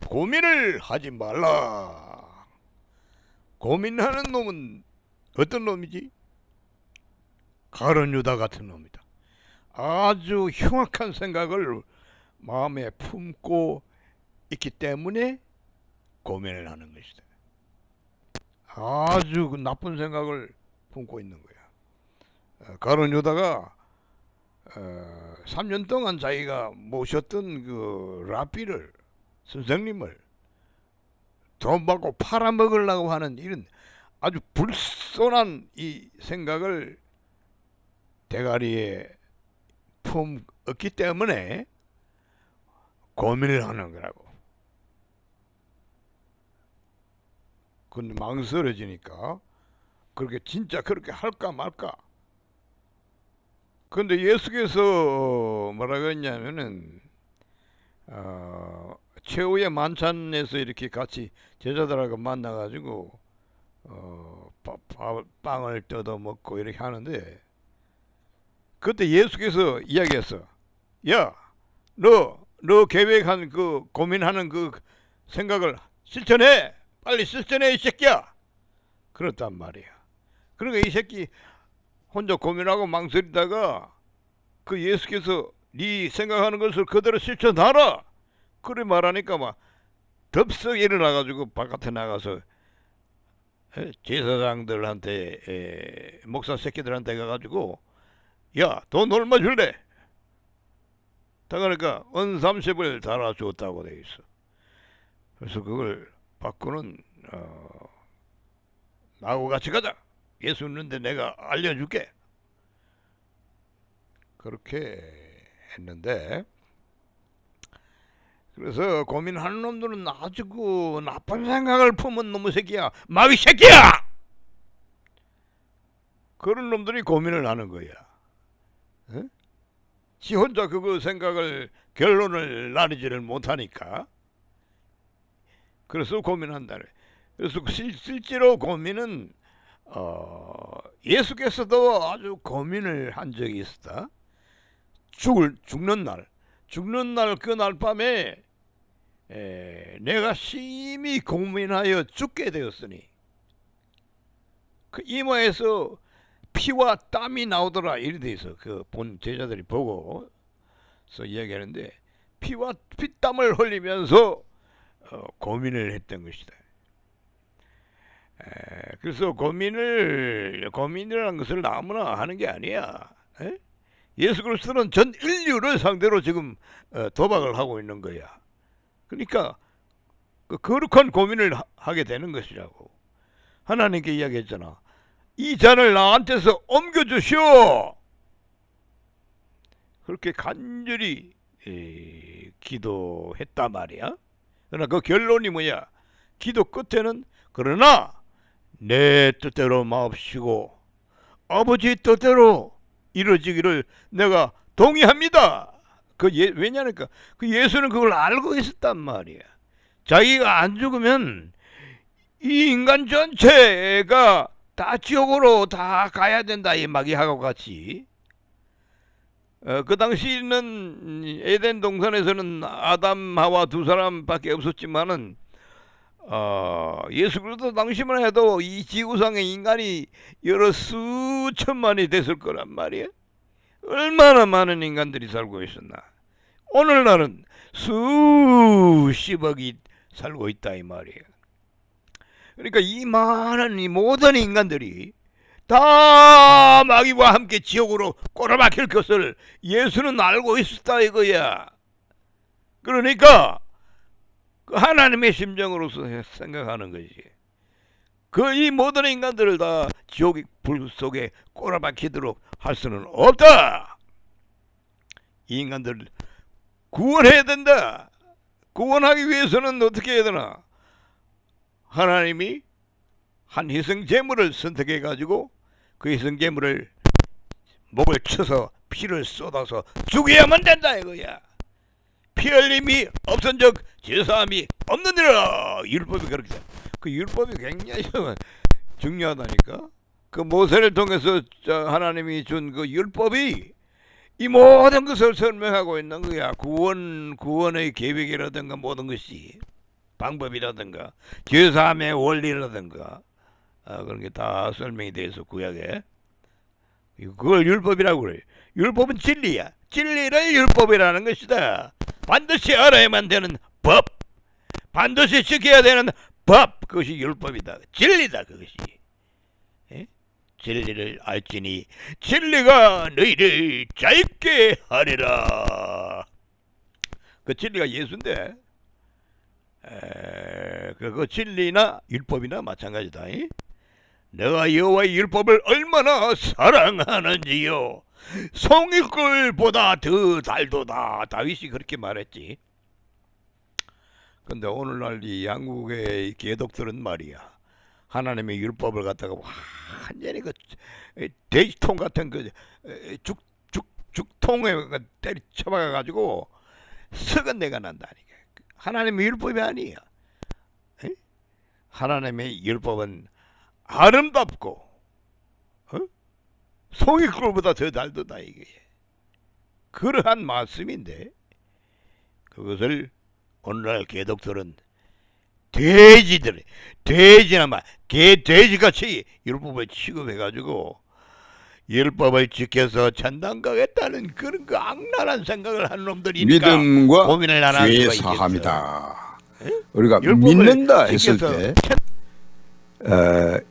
고민을 하지 말라. 고민하는 놈은 어떤 놈이지? 가룟 유다 같은 놈이다. 아주 흉악한 생각을 마음에 품고 있기 때문에 고민을 하는 것이다. 아주 그 나쁜 생각을 품고 있는 거야. 가룟 유다가 3년 동안 자기가 모셨던 그 랍비를, 선생님을 돈 받고 팔아먹으려고 하는 이런 아주 불손한 이 생각을 대가리에 품었기 때문에 고민을 하는 거라고. 근데 망설여지니까 그렇게 진짜 그렇게 할까 말까. 근데 예수께서 뭐라고 했냐면은 최후의 만찬에서 이렇게 같이 제자들하고 만나가지고 빵을 뜯어 먹고 이렇게 하는데, 그때 예수께서 이야기했어. 야, 너 계획한 그 고민하는 그 생각을 실천해. 빨리 실천해, 이 새끼야. 그렇단 말이야. 그러니까 이 새끼 혼자 고민하고 망설이다가 그 예수께서 네 생각하는 것을 그대로 실천하라, 그래 말하니까 막 덥석 일어나가지고 바깥에 나가서 제사장들한테, 목사 새끼들한테 가가지고 야, 돈 얼마 줄래? 다 그러니까 은 30을 달아줬다고 돼 있어. 그래서 그걸 받고는 나하고 같이 가자. 예수 있는데 내가 알려줄게. 그렇게 했는데, 그래서 고민하는 놈들은 아주 그 나쁜 생각을 품은 놈의 새끼야, 마귀 새끼야. 그런 놈들이 고민을 하는 거야. 에? 지 혼자 그거 생각을, 결론을 나리지를 못하니까 그래서 고민한다. 그래서 실제로 고민은 예수께서도 아주 고민을 한 적이 있었다. 죽는 날 그 날 밤에 내가 심히 고민하여 죽게 되었으니 그 이마에서 피와 땀이 나오더라, 이리 돼 있어. 그 본 제자들이 보고서 이야기하는데 피와 피땀을 흘리면서 고민을 했던 것이다. 그래서 고민이라는 것을 아무나 하는 게 아니야. 예수 그리스도는 전 인류를 상대로 지금 도박을 하고 있는 거야. 그러니까 그 거룩한 고민을 하게 되는 것이라고. 하나님께 이야기했잖아. 이 잔을 나한테서 옮겨주시오. 그렇게 간절히 기도했단 말이야. 그러나 그 결론이 뭐야? 기도 끝에는 그러나 내 뜻대로 마옵시고 아버지 뜻대로 이루어지기를 내가 동의합니다. 왜냐니까 그 예수는 그걸 알고 있었단 말이야. 자기가 안 죽으면 이 인간 전체가 다 지옥으로 다 가야 된다, 이 마귀하고 같이. 그 당시는 에덴 동산에서는 아담 하와 두 사람밖에 없었지만은 예수 그리스도 당시만 해도 이 지구상의 인간이 여러 수천만이 됐을 거란 말이야. 얼마나 많은 인간들이 살고 있었나. 오늘날은 수십억이 살고 있다, 이 말이야. 그러니까 이 많은 이 모든 인간들이 다 마귀와 함께 지옥으로 꼬라박힐 것을 예수는 알고 있었다, 이거야. 그러니까 그 하나님의 심정으로서 생각하는 것이, 그 이 모든 인간들을 다 지옥의 불 속에 꼬라박히도록 할 수는 없다. 이 인간들을 구원해야 된다. 구원하기 위해서는 어떻게 해야 되나? 하나님이 한 희생 제물을 선택해 가지고 그 희생 제물을 목을 쳐서 피를 쏟아서 죽여야만 된다, 이거야. 피 흘림이 없은즉 제사함이 없느니라. 율법이 그렇게 돼. 그 율법이 굉장히 중요하다니까. 그 모세를 통해서 하나님이 준 그 율법이 이 모든 것을 설명하고 있는 거야. 구원의 계획이라든가 모든 것이 방법이라든가 죄사함의 원리라든가 그런 게 다 설명이 돼 있어 구약에. 그걸 율법이라고 그래. 율법은 진리야. 진리를 율법이라는 것이다. 반드시 알아야만 되는 법, 반드시 지켜야 되는 법, 그것이 율법이다. 진리다 그것이. 에? 진리를 알지니 진리가 너희를 자유케 하리라. 그 진리가 예수인데 그 진리나 율법이나 마찬가지다. 내가 여호와의 율법을 얼마나 사랑하는지요 송이꿀보다 더 달도다. 다윗이 그렇게 말했지. 근데 오늘날 이 양국의 개독들은 말이야, 하나님의 율법을 갖다가 완전히 그 돼지통 같은 그 죽통에 때리쳐박아 가지고 썩은 내가 난다니까. 하나님의 율법이 아니야. 에? 하나님의 율법은 아름답고 송이꿀보다 더 달도다 이게. 그러한 말씀인데 그것을 오늘날 개독들은 돼지나 돼지같이 율법을 취급해가지고 율법을 지켜서 천당 가겠다는 그런 그 악랄한 생각을 하는 놈들이니까 믿음과 고민을 안 할 죄 수가 사함이다. 우리가 믿는다 했을 때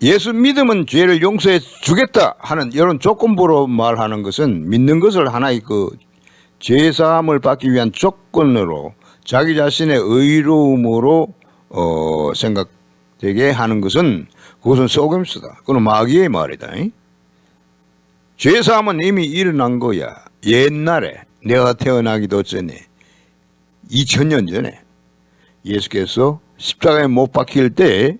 예수 믿으면 죄를 용서해 주겠다 하는 이런 조건부로 말하는 것은 믿는 것을 하나의 그 죄사함을 받기 위한 조건으로 자기 자신의 의로움으로 생각되게 하는 것은 그것은 속임수다. 그건 마귀의 말이다. 죄사함은 이미 일어난 거야. 옛날에 내가 태어나기도 전에 2000년 전에 예수께서 십자가에 못 박힐 때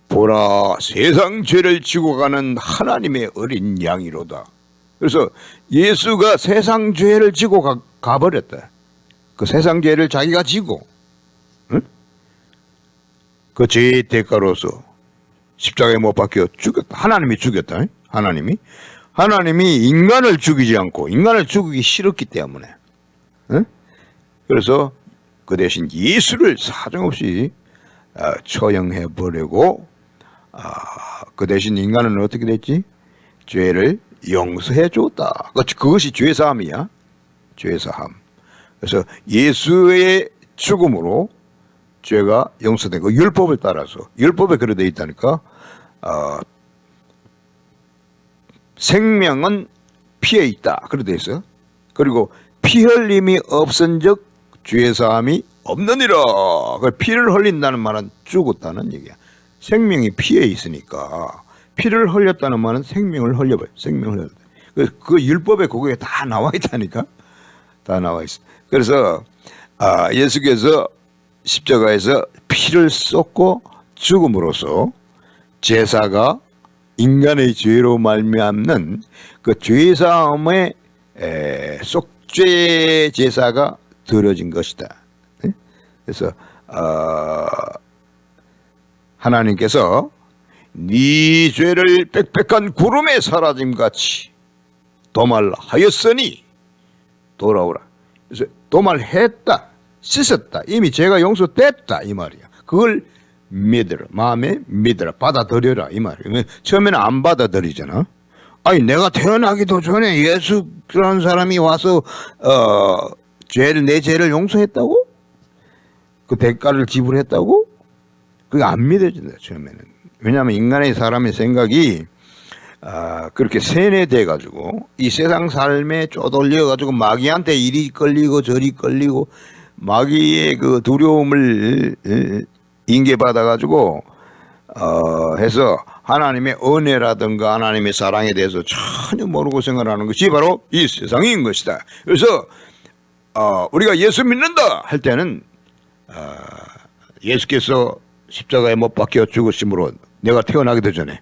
보라 세상 죄를 지고 가는 하나님의 어린 양이로다. 그래서 예수가 세상 죄를 지고 가버렸다. 그 세상 죄를 자기가 지고 그 죄의 대가로서 십자가에 못 박혀 죽였다. 하나님이 죽였다. 하나님이 인간을 죽이지 않고 인간을 죽이기 싫었기 때문에 그래서 그 대신 예수를 사정없이 처형해 버리고 그 대신 인간은 어떻게 됐지? 죄를 용서해 줬다. 그것이 죄사함이야. 죄사함. 그래서 예수의 죽음으로 죄가 용서된 거. 율법을 따라서. 율법에 그래 돼 있다니까. 생명은 피에 있다. 그래 돼 있어요. 그리고 피 흘림이 없은즉 죄사함이 없느니라. 피를 흘린다는 말은 죽었다는 얘기야. 생명이 피에 있으니까 피를 흘렸다는 말은 생명을 흘려버려. 생명을 흘려. 그 율법에 그게 다 나와 있다니까. 다 나와 있어. 그래서 예수께서 십자가에서 피를 쏟고 죽음으로써 제사가 인간의 죄로 말미암는 그 죄사함의 속죄 제사가 드려진 것이다. 그래서 하나님께서 네 죄를 빽빽한 구름에 사라짐같이 도말하였으니 돌아오라. 그래서 도말했다, 씻었다, 이미 죄가 용서됐다 이 말이야. 그걸 믿으라, 마음에 믿으라, 받아들여라 이 말이야. 처음에는 안 받아들이잖아. 아니 내가 태어나기도 전에 예수 그런 사람이 와서 내 죄를 용서했다고? 그 대가를 지불했다고? 그게 안 믿어진다 처음에는. 왜냐하면 인간의 사람의 생각이 그렇게 세뇌돼 가지고 이 세상 삶에 쪼돌려 가지고 마귀한테 이리 끌리고 저리 끌리고 마귀의 그 두려움을 인계받아 가지고 해서 하나님의 은혜라든가 하나님의 사랑에 대해서 전혀 모르고 생각하는 것이 바로 이 세상인 것이다. 그래서 우리가 예수 믿는다 할 때는 예수께서 십자가에 못 박혀 죽으심으로 내가 태어나기도 전에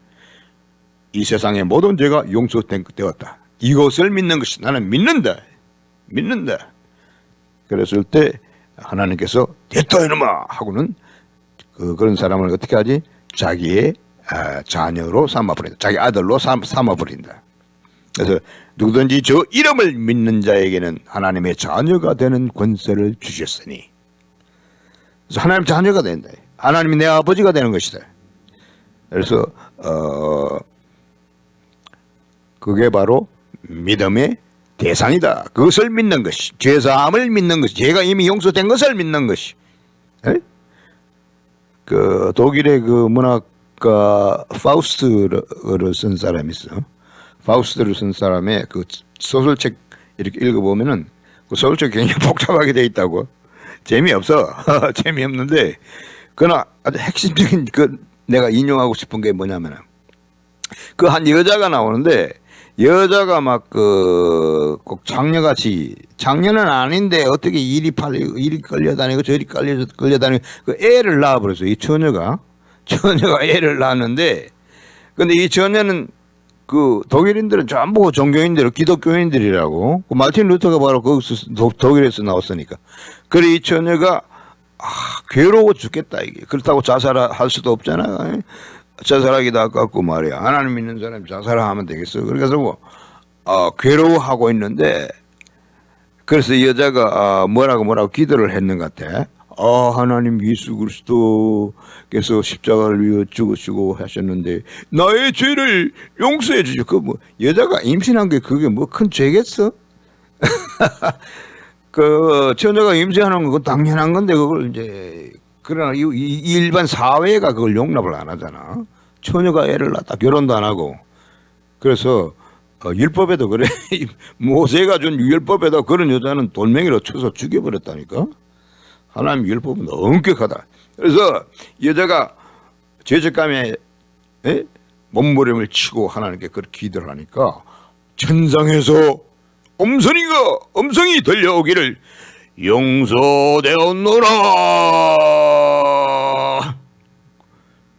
이 세상의 모든 죄가 용서되었다. 이것을 믿는 것이 나는 믿는다. 그랬을 때 하나님께서 됐다 이놈아 하고는 그런 사람을 어떻게 하지? 자기의 자녀로 삼아버린다. 자기 아들로 삼아버린다. 그래서 누구든지 저 이름을 믿는 자에게는 하나님의 자녀가 되는 권세를 주셨으니. 그래서 하나님 자녀가 된다. 하나님이 내 아버지가 되는 것이다. 그래서 그게 바로 믿음의 대상이다. 그것을 믿는 것이, 죄사함을 믿는 것이, 죄가 이미 용서된 것을 믿는 것이. 에? 그 독일의 그 문학가 파우스트를 쓴 사람이 있어. 파우스트를 쓴 사람의 그 소설책 이렇게 읽어보면은 그 소설책 굉장히 복잡하게 돼 있다고. 재미없어. 재미없는데 그러나 아주 핵심적인 그 내가 인용하고 싶은 게 뭐냐면은 그 한 여자가 나오는데 여자가 막 그 꼭 장녀같이, 장녀는 아닌데 어떻게 이리 끌려다니고 저리 끌려다니고 그 애를 낳아버렸어요. 이 처녀가 애를 낳았는데, 근데 이 처녀는 그 독일인들은 전부 종교인들, 기독교인들이라고. 그 마틴 루터가 바로 거기서 독일에서 나왔으니까. 그래 이 처녀가 괴로워 죽겠다 이게. 그렇다고 자살할 수도 없잖아. 자살하기도 아깝고 말이야. 하나님 믿는 사람이 자살하면 되겠어. 그래서 뭐 괴로워하고 있는데, 그래서 이 여자가 뭐라고 기도를 했는 것 같아. 하나님 예수 그리스도께서 십자가를 위해 죽으시고 하셨는데 나의 죄를 용서해 주죠. 그 뭐 여자가 임신한 게 그게 뭐 큰 죄겠어? 그 처녀가 임신하는 건 당연한 건데 그걸 이제, 그러나 이 일반 사회가 그걸 용납을 안 하잖아. 처녀가 애를 낳았다, 결혼도 안 하고. 그래서 율법에도 그래. 모세가 준 율법에도 그런 여자는 돌멩이로 쳐서 죽여버렸다니까. 하나님 율법은 엄격하다. 그래서 여자가 죄책감에 몸부림을 치고 하나님께 그렇게 기도를 하니까 천상에서 음성이 들려오기를 용서되었노라.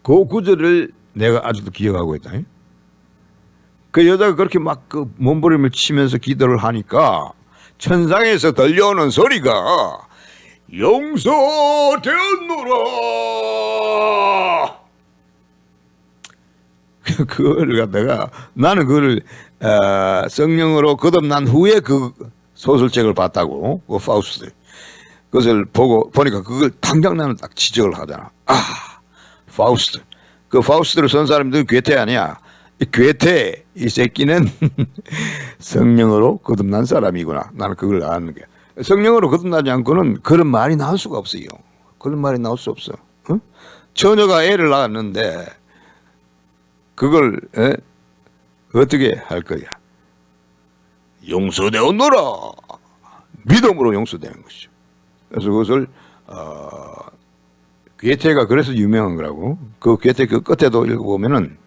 그 구절을 내가 아직도 기억하고 있다. 그 여자가 그렇게 막 그 몸부림을 치면서 기도를 하니까 천상에서 들려오는 소리가 용서되었노라. 그걸 갖다가 나는 그걸 성령으로 거듭난 후에 그 소설책을 봤다고. 그 파우스트. 그것을 보니까 그걸 당장 나는 딱 지적을 하잖아. 파우스트. 그 파우스트를 쓴 사람들은 괴테 아니야. 이 괴테 이 새끼는 성령으로 거듭난 사람이구나. 나는 그걸 아는 게. 성령으로 거듭나지 않고는 그런 말이 나올 수가 없어요. 그런 말이 나올 수 없어. 처녀가 애를 낳았는데 그걸 어떻게 할 거야? 용서되었노라. 믿음으로 용서되는 것이죠. 그래서 그것을 괴테가 그래서 유명한 거라고. 그 괴테 그 끝에도 읽어보면은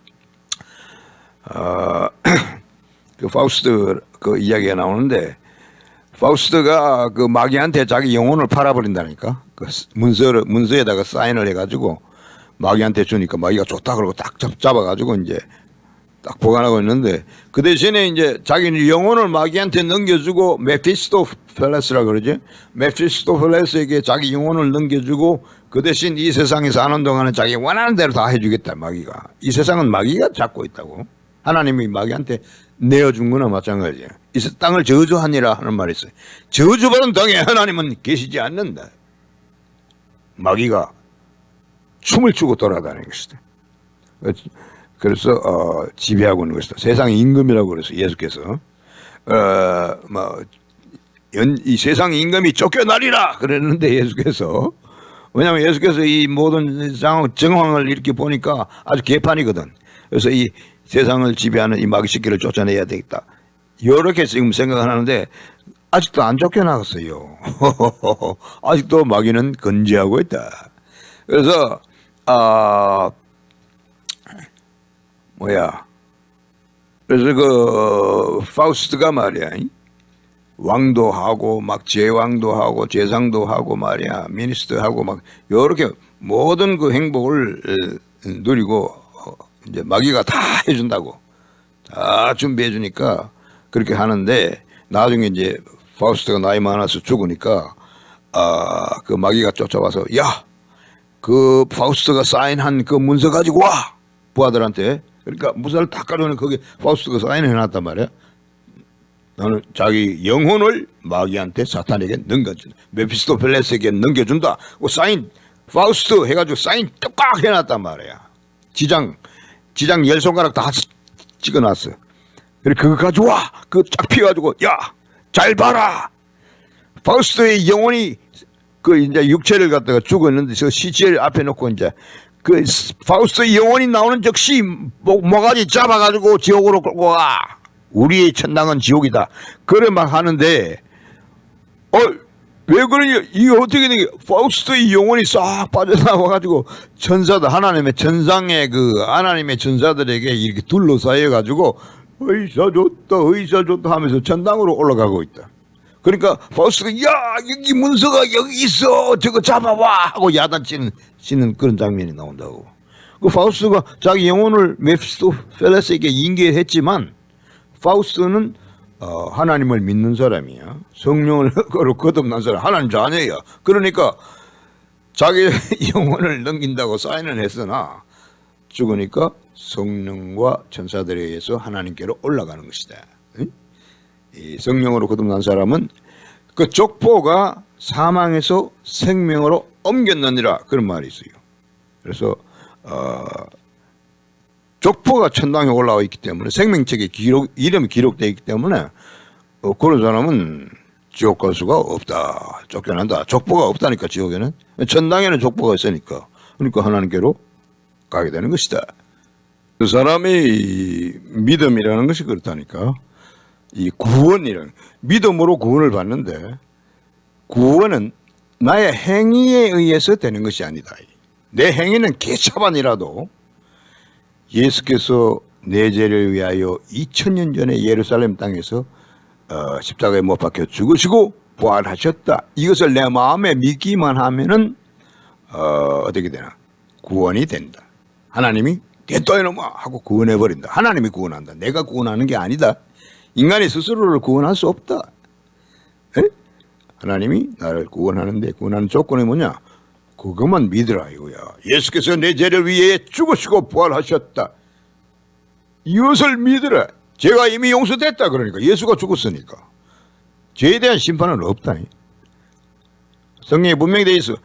그 파우스트 그 이야기가 나오는데, 파우스트가 그 마귀한테 자기 영혼을 팔아버린다니까. 그 문서에다가 사인을 해가지고 마귀한테 주니까 마귀가 좋다 그러고 딱 잡아가지고 이제 딱 보관하고 있는데, 그 대신에 이제 자기는 영혼을 마귀한테 넘겨주고, 메피스토펠레스라 그러지. 메피스토펠레스에게 자기 영혼을 넘겨주고 그 대신 이 세상에 사는 동안은 자기 원하는 대로 다 해주겠다. 마귀가. 이 세상은 마귀가 잡고 있다고. 하나님이 마귀한테 내어준 거나 마찬가지야. 이 땅을 저주하니라 하는 말이 있어요. 저주받은 땅에 하나님은 계시지 않는다. 마귀가 춤을 추고 돌아다니는 것이다. 그래서 지배하고 있는 것이다. 세상의 임금이라고 그래서 예수께서 이 세상 임금이 쫓겨나리라 그랬는데, 예수께서, 왜냐하면 예수께서 이 모든 정황을 이렇게 보니까 아주 개판이거든. 그래서 이 세상을 지배하는 이 마귀 새끼를 쫓아내야 되겠다. 이렇게 지금 생각하는데 아직도 안 쫓겨나갔어요. 아직도 마귀는 건재하고 있다. 그래서 그래서 그 파우스트가 말이야, 왕도 하고 막 제왕도 하고 제상도 하고 말이야, 미니스터 하고 막 이렇게 모든 그 행복을 누리고 이제 마귀가 다 해준다고, 다 준비해 주니까 그렇게 하는데, 나중에 이제 파우스트가 나이 많아서 죽으니까 그 마귀가 쫓아와서, 야, 그 파우스트가 사인한 그 문서 가지고 와, 부하들한테. 그러니까 문서를 다 가져오는 거기 파우스트가 사인해 놨단 말이야. 나는 자기 영혼을 마귀한테 사탄에게 넘겨준다. 메피스토펠레스에게 넘겨준다. 그 사인 파우스트 해가지고 사인 똑딱 해놨단 말이야. 지장 10손가락 다 찍어놨어. 그래 그거 가져와. 그거 쫙 피워가지고 야 잘 봐라. 파우스트의 영혼이 그 이제 육체를 갖다가 죽었는데 저 시체를 앞에 놓고 이제 그 파우스트의 영혼이 나오는 즉시 모가지 잡아가지고 지옥으로 끌고 와. 우리의 천당은 지옥이다. 그래 막 하는데 왜 그러냐? 이게 어떻게 된 게 파우스트의 영혼이 싹 빠져나와가지고 천사들 하나님의 천상의 그 하나님의 천사들에게 이렇게 둘러싸여가지고 의사 좋다 하면서 천당으로 올라가고 있다. 그러니까 파우스트가 야 여기 문서가 여기 있어 저거 잡아와 하고 야단치는 그런 장면이 나온다고. 그 파우스트가 자기 영혼을 메피스토펠레스에게 인계했지만 파우스트는 하나님을 믿는 사람이야. 성령을 거듭난 사람, 하나님 자녀야. 그러니까 자기 영혼을 넘긴다고 사인을 했으나 죽으니까 성령과 천사들에 의해서 하나님께로 올라가는 것이다. 이 성령으로 거듭난 사람은 그 족보가 사망에서 생명으로 옮겼느니라 그런 말이 있어요. 그래서 족보가 천당에 올라와 있기 때문에 생명책에 이름이 기록되어 있기 때문에 그런 사람은 지옥 갈 수가 없다. 쫓겨난다. 족보가 없다니까 지옥에는. 천당에는 족보가 있으니까. 그러니까 하나님께로 가게 되는 것이다. 그 사람의 믿음이라는 것이 그렇다니까. 이 구원이라는 믿음으로 구원을 받는데 구원은 나의 행위에 의해서 되는 것이 아니다. 내 행위는 개차반이라도 예수께서 내 죄를 위하여 2000년 전에 예루살렘 땅에서 십자가에 못 박혀 죽으시고 부활하셨다. 이것을 내 마음에 믿기만 하면은 어떻게 되나? 구원이 된다. 하나님이 됐다 이놈아 하고 구원해 버린다. 하나님이 구원한다. 내가 구원하는 게 아니다. 인간이 스스로를 구원할 수 없다. 에? 하나님이 나를 구원하는데 구원하는 조건이 뭐냐? 그것만 믿으라 이거야. 예수께서 내 죄를 위해 죽으시고 부활하셨다. 이것을 믿으라. 죄가 이미 용서됐다. 그러니까 예수가 죽었으니까 죄에 대한 심판은 없다. 성경에 분명히 되어 있어.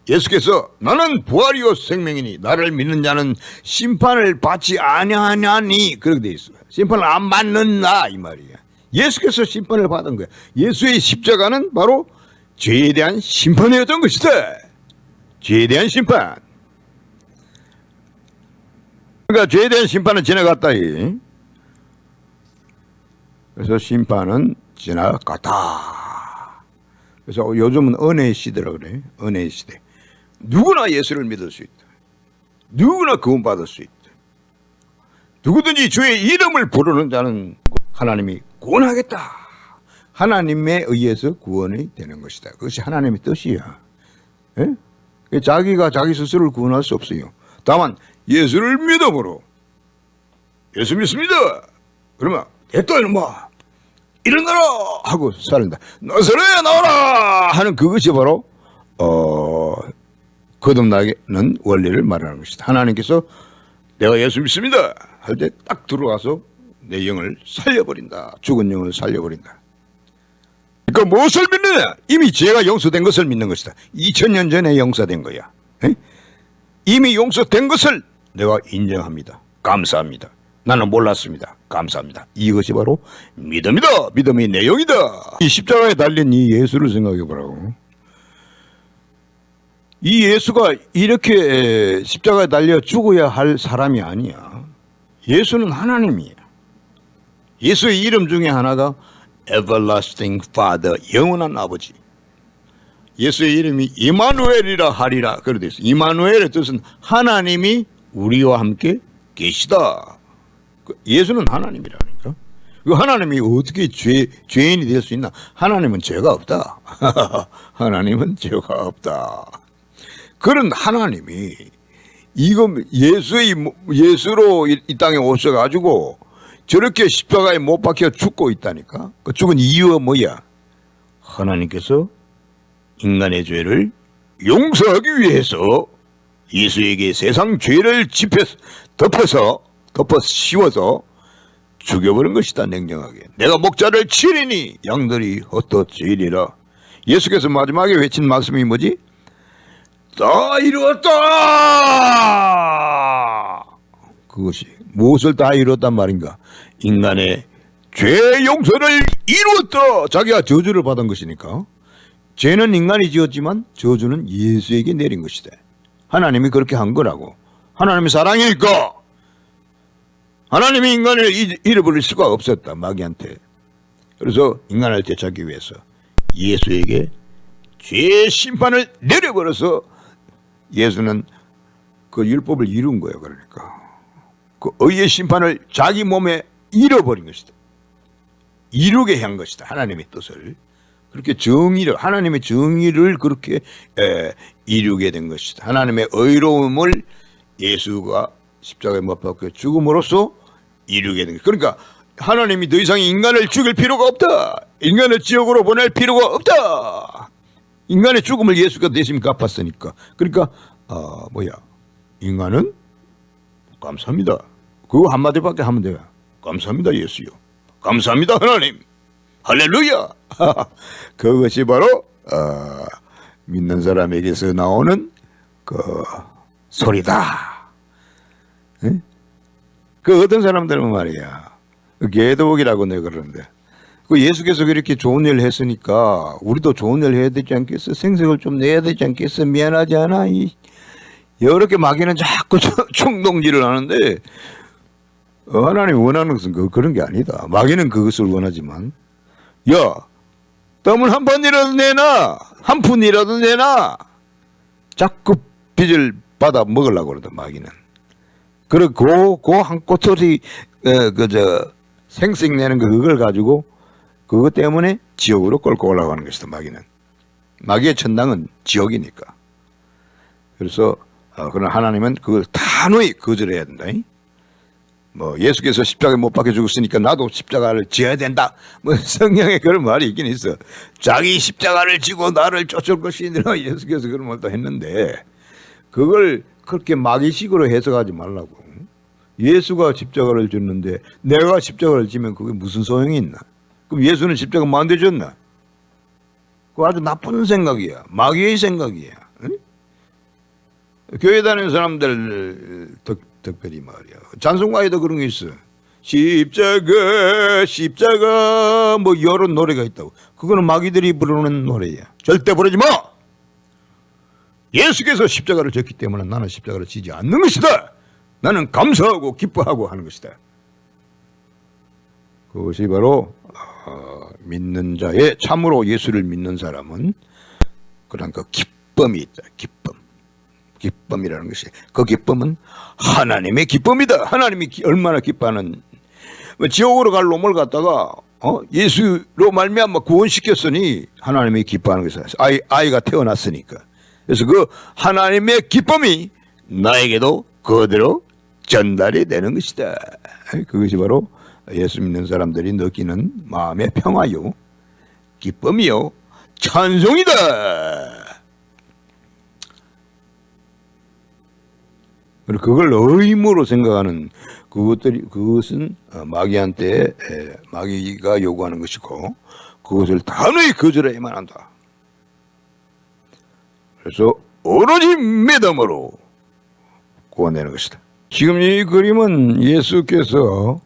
예수께서 나는 부활이요 생명이니 나를 믿는 자는 심판을 받지 아니하냐니 그렇게 되어 있어. 심판을 안 받는다 이 말이야. 예수께서 심판을 받은 거야. 예수의 십자가는 바로 죄에 대한 심판이었던 것이다. 죄에 대한 심판. 그러니까 죄에 대한 심판은 지나갔다. 그래서 심판은 지나갔다. 그래서 요즘은 은혜의 시대라 그래. 은혜의 시대. 누구나 예수를 믿을 수 있다. 누구나 구원받을 수 있다. 누구든지 주의 이름을 부르는 자는 하나님이 구원하겠다. 하나님에 의해서 구원이 되는 것이다. 그것이 하나님의 뜻이야. 예? 자기가 자기 스스로를 구원할 수 없어요. 다만 예수를 믿음으로 예수 믿습니다. 그러면 됐다 이놈아 일어나라 하고 살린다. 나사렛에 나와라 하는 그것이 바로 거듭나는 원리를 말하는 것이다. 하나님께서 내가 예수 믿습니다 할 때 딱 들어와서 내 영을 살려버린다. 죽은 영을 살려버린다. 그러니까 무엇을 믿느냐? 이미 죄가 용서된 것을 믿는 것이다. 2000년 전에 용서된 거야. 에? 이미 용서된 것을 내가 인정합니다. 감사합니다. 나는 몰랐습니다. 감사합니다. 이것이 바로 믿음이다. 믿음의 내용이다. 이 십자가에 달린 이 예수를 생각해 보라고. 이 예수가 이렇게 십자가에 달려 죽어야 할 사람이 아니야. 예수는 하나님이야. 예수의 이름 중에 하나가 Everlasting Father, 영원한 아버지. 예수의 이름이 이마누엘이라 하리라 그렇게 되어 있어. 이마누엘의 뜻은 하나님이 우리와 함께 계시다. 예수는 하나님이라니까. 그 하나님이 어떻게 죄인이 될 수 있나? 하나님은 죄가 없다. 하나님은 죄가 없다. 그런 하나님이 이거 예수로 이 땅에 오셔가지고 저렇게 십자가에 못 박혀 죽고 있다니까. 그 죽은 이유가 뭐야? 하나님께서 인간의 죄를 용서하기 위해서 예수에게 세상 죄를 덮어 씌워서 죽여버린 것이다. 냉정하게. 내가 목자를 치리니 양들이 헛되지리라. 예수께서 마지막에 외친 말씀이 뭐지? 다 이루었다. 그것이 무엇을 다 이루었단 말인가? 인간의 죄 용서를 이루었다. 자기가 저주를 받은 것이니까. 죄는 인간이 지었지만 저주는 예수에게 내린 것이다. 하나님이 그렇게 한 거라고. 하나님이 사랑이니까 하나님이 인간을 잃어버릴 수가 없었다. 마귀한테. 그래서 인간을 되찾기 위해서 예수에게 죄 심판을 내려버려서 예수는 그 율법을 이룬 거예요. 그러니까 그 의의 심판을 자기 몸에 잃어버린 것이다. 이루게 한 것이다. 하나님의 뜻을. 그렇게 정의를, 하나님의 정의를 그렇게 이루게 된 것이다. 하나님의 의로움을 예수가 십자가에 못 박혀 죽음으로써 이루게 된 것이다. 그러니까 하나님이 더 이상 인간을 죽일 필요가 없다. 인간을 지옥으로 보낼 필요가 없다. 인간의 죽음을 예수가 대신 갚았으니까. 그러니까 인간은 감사합니다. 그거 한마디밖에 하면 돼요. 감사합니다 예수요. 감사합니다 하나님. 할렐루야. 그것이 바로 믿는 사람에게서 나오는 그 소리다. 에? 그 어떤 사람들은 말이야, 개도복이라고 내가 그러는데, 그 예수께서 그렇게 좋은 일을 했으니까 우리도 좋은 일을 해야 되지 않겠어? 생색을 좀 내야 되지 않겠어? 미안하지 않아? 이렇게 마귀는 자꾸 충동질을 하는데 하나님이 원하는 것은 그런 게 아니다. 마귀는 그것을 원하지만, 야, 땀을 한 번이라도 내놔, 한 푼이라도 내놔. 자꾸 빚을 받아 먹으려고 그러다 마귀는. 그리고 그 한 꼬투리 생색 내는 그걸 가지고 그것 때문에 지옥으로 끌고 올라가는 것이다. 마귀는. 마귀의 천당은 지옥이니까. 그래서 그러나 하나님은 그걸 단호히 거절해야 된다. 예수께서 십자가에 못 박혀 죽었으니까 나도 십자가를 지어야 된다. 성경에 그런 말이 있긴 있어. 자기 십자가를 지고 나를 쫓을 것이니라. 예수께서 그런 말도 했는데 그걸 그렇게 마귀식으로 해석하지 말라고. 예수가 십자가를 졌는데 내가 십자가를 지면 그게 무슨 소용이 있나? 그럼 예수는 십자가 만들어졌나? 그거 아주 나쁜 생각이야. 마귀의 생각이야. 응? 교회 다니는 사람들 특별히 말이야. 찬송가에도 그런 게 있어. 십자가 십자가 여러 노래가 있다고. 그거는 마귀들이 부르는 노래야. 절대 부르지 마. 예수께서 십자가를 졌기 때문에 나는 십자가를 지지 않는 것이다. 나는 감사하고 기뻐하고 하는 것이다. 그것이 바로 믿는 자의, 참으로 예수를 믿는 사람은 그런 그 기쁨이 있다. 기쁨이라는 것이, 그 기쁨은 하나님의 기쁨이다. 하나님이 얼마나 기뻐하는, 지옥으로 갈 놈을 갖다가 예수로 말미암아 구원시켰으니 하나님이 기뻐하는 것이다. 아이가 태어났으니까. 그래서 그 하나님의 기쁨이 나에게도 그대로 전달이 되는 것이다. 그것이 바로 예수 믿는 사람들이 느끼는 마음의 평화요, 기쁨이요, 찬송이다. 그걸 의무로 생각하는 그것은 마귀가 요구하는 것이고 그것을 단호히 거절해야만 한다. 그래서 오로지 믿음으로 구원되는 것이다. 지금 이 그림은 예수께서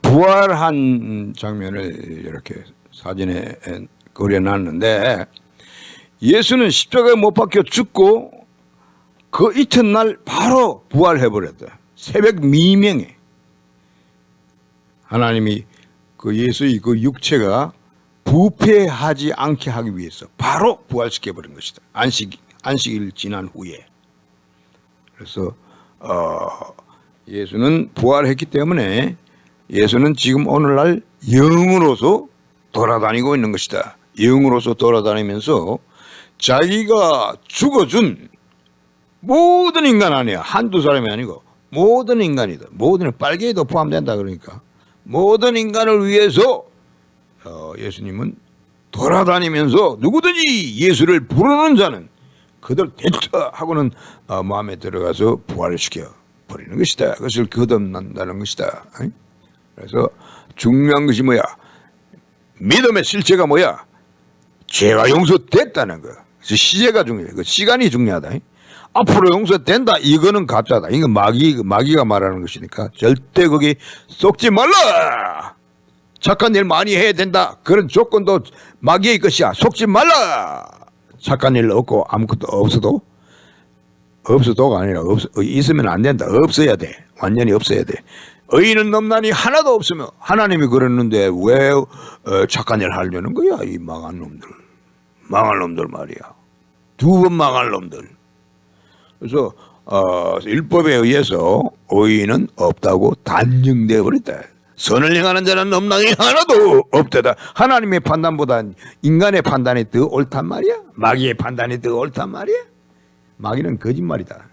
부활한 장면을 이렇게 사진에 그려놨는데, 예수는 십자가에 못 박혀 죽고 그 이튿날 바로 부활해버렸다. 새벽 미명에 하나님이 그 예수의 그 육체가 부패하지 않게 하기 위해서 바로 부활시켜버린 것이다. 안식일 지난 후에. 그래서 예수는 부활했기 때문에 예수는 지금 오늘날 영으로서 돌아다니고 있는 것이다. 영으로서 돌아다니면서 자기가 죽어준 모든 인간 아니야. 한두 사람이 아니고 모든 인간이다. 모든, 빨개도 포함된다. 그러니까 모든 인간을 위해서 예수님은 돌아다니면서 누구든지 예수를 부르는 자는 그들 됐다 하고는 마음에 들어가서 부활시켜 버리는 것이다. 그것을 거듭난다는 것이다. 그래서 중요한 것이 뭐야? 믿음의 실체가 뭐야? 죄가 용서됐다는 거. 그래서 시제가 중요해. 그 시간이 중요하다. 앞으로 용서된다. 이거는 가짜다. 이건 마귀가 말하는 것이니까 절대 거기 속지 말라. 착한 일 많이 해야 된다. 그런 조건도 마귀의 것이야. 속지 말라. 착한 일 없고 아무것도 없어도가 아니라 있으면 안 된다. 없어야 돼. 완전히 없어야 돼. 의인은 넘나니 하나도 없으면 하나님이 그랬는데 왜 착한 일 하려는 거야? 이 망할 놈들 말이야. 두 번 망할 놈들. 그래서 율법에 의해서 의인은 없다고 단정되어 버렸다. 선을 행하는 자는 넘나니 하나도 없다다. 하나님의 판단보다 인간의 판단이 더 옳단 말이야. 마귀의 판단이 더 옳단 말이야. 마귀는 거짓말이다.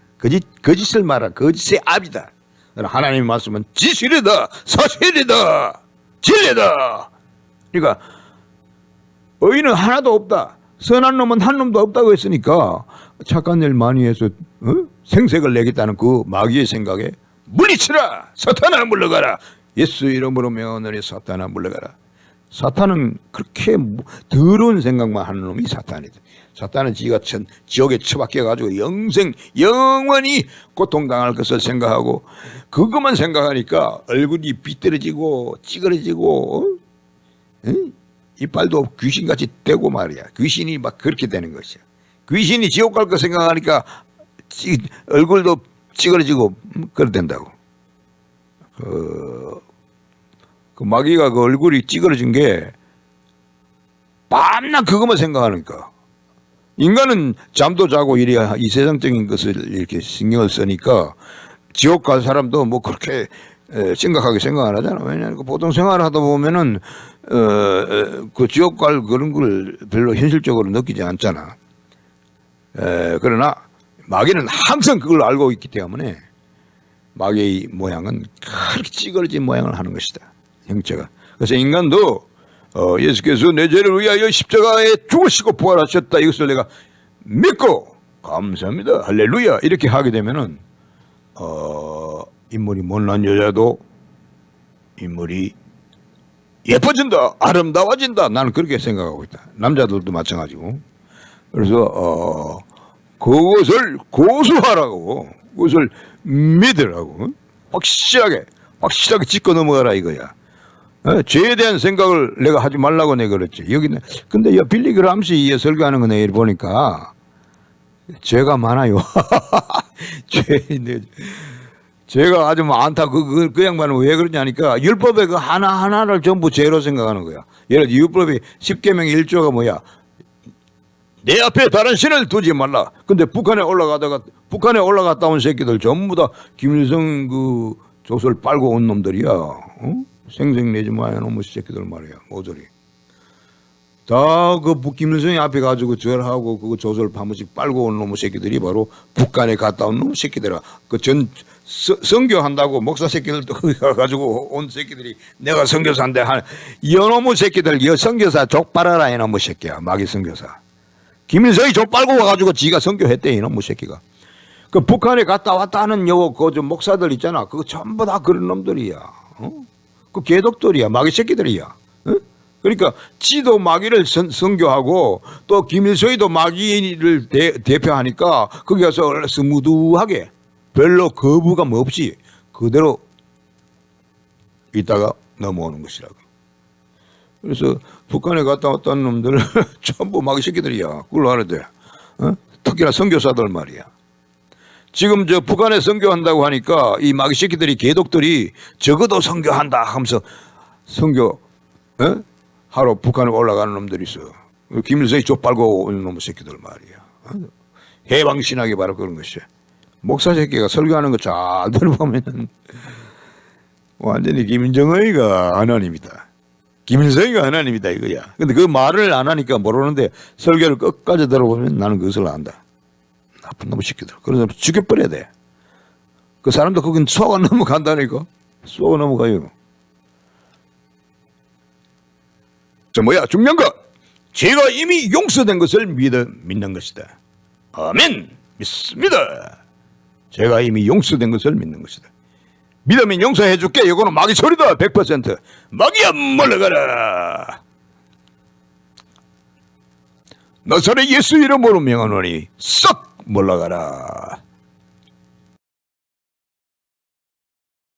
거짓을 말하 거짓의 압이다. 하나님의 말씀은 진실이다, 사실이다, 진리다. 그러니까 의인은 하나도 없다. 선한 놈은 한 놈도 없다고 했으니까 착한 일 많이 해서 생색을 내겠다는 그 마귀의 생각에 물리치라. 사탄아 물러가라. 예수 이름으로 명하노니 사탄아 물러가라. 사탄은 그렇게 더러운 생각만 하는 놈이 사탄이다. 사탄은 지가 지옥에 처박혀가지고 영원히 고통당할 것을 생각하고 그것만 생각하니까 얼굴이 비뚤어지고 찌그러지고 이빨도 귀신같이 되고 말이야. 귀신이 막 그렇게 되는 것이야. 귀신이 지옥 갈 거 생각하니까 얼굴도 찌그러지고 그래 된다고. 그 마귀가 그 얼굴이 찌그러진 게 밤낮 그것만 생각하니까. 인간은 잠도 자고 이래야 이 세상적인 것을 이렇게 신경을 쓰니까 지옥 갈 사람도 뭐 그렇게 심각하게 생각 안 하잖아. 왜냐하면 보통 생활을 하다 보면은 그 지옥 갈 그런 걸 별로 현실적으로 느끼지 않잖아. 그러나 마귀는 항상 그걸 알고 있기 때문에 마귀의 모양은 그렇게 찌그러진 모양을 하는 것이다. 형체가. 그래서 인간도 예수께서 내 죄를 위하여 십자가에 죽으시고 부활하셨다. 이것을 내가 믿고 감사합니다. 할렐루야. 이렇게 하게 되면은 인물이 못난 여자도 인물이 예뻐진다. 아름다워진다. 나는 그렇게 생각하고 있다. 남자들도 마찬가지고. 그래서 그것을 고수하라고. 그것을 믿으라고. 확실하게 짚고 넘어가라 이거야. 죄에 대한 생각을 내가 하지 말라고 내가 그랬지. 여기는 근데 빌리 그람시 설교하는 거 내가 보니까 죄가 많아요. 죄가 아주 많다. 그 양반은 왜 그러냐니까 율법의 그 하나하나를 전부 죄로 생각하는 거야. 예를 들어 율법의 10계명 1조가 뭐야? 내 앞에 다른 신을 두지 말라. 근데 북한에 올라갔다 온 새끼들 전부 다 김일성 그 조설 빨고 온 놈들이야. 생색내지 마요 놈의 새끼들 말이야. 모조리 다 그 김일성이 앞에 가지고 절하고 그 조설 파무식 빨고 온 놈의 새끼들이 바로 북한에 갔다 온 놈의 새끼들아. 그 선교한다고 목사 새끼들도 거기 가가지고 온 새끼들이 내가 선교사인데 이놈의 새끼들 선교사 족발하라 이놈의 새끼야. 마귀 선교사. 김일성이 족발고 와가지고 지가 선교했대 이놈의 새끼가. 그 북한에 갔다 왔다 하는 그 목사들 있잖아. 그거 전부 다 그런 놈들이야. 그 개독들이야. 마귀 새끼들이야. 그러니까 지도 마귀를 선교하고 또 김일성이도 마귀를 대표하니까 거기 가서 스무드하게 별로 거부감 없이 그대로 있다가 넘어오는 것이라고. 그래서 북한에 갔다 왔다는 놈들 전부 마귀 새끼들이야. 그걸로 알아야 돼. 특히나 선교사들 말이야. 지금 저 북한에 선교한다고 하니까 이 마귀 새끼들이 개독들이 적어도 선교한다 하면서 선교 하러 북한에 올라가는 놈들이 있어. 김일성이 족발고 오는 놈의 새끼들 말이야. 해방신학이 바로 그런 것이야. 목사 새끼가 설교하는 거 잘 들어보면은 완전히 김정의가 하나님이다. 김일성이가 하나님이다 이거야. 근데 그 말을 안 하니까 모르는데 설교를 끝까지 들어보면 나는 그것을 안다. 나쁜 놈의 새끼들. 그래서 죽여버려야 돼. 그 사람도 거긴 속아 넘어간다니까. 속아 넘어가요. 저 뭐야 중요한 거. 죄가 이미 용서된 것을 믿는 것이다. 아멘. 믿습니다. 죄가 이미 용서된 것을 믿는 것이다. 믿으면 용서해줄게. 이거는 마귀 소리다. 100%. 마귀야 물러가라. 나사렛 예수 이름으로 명하노니 썩 물러가라.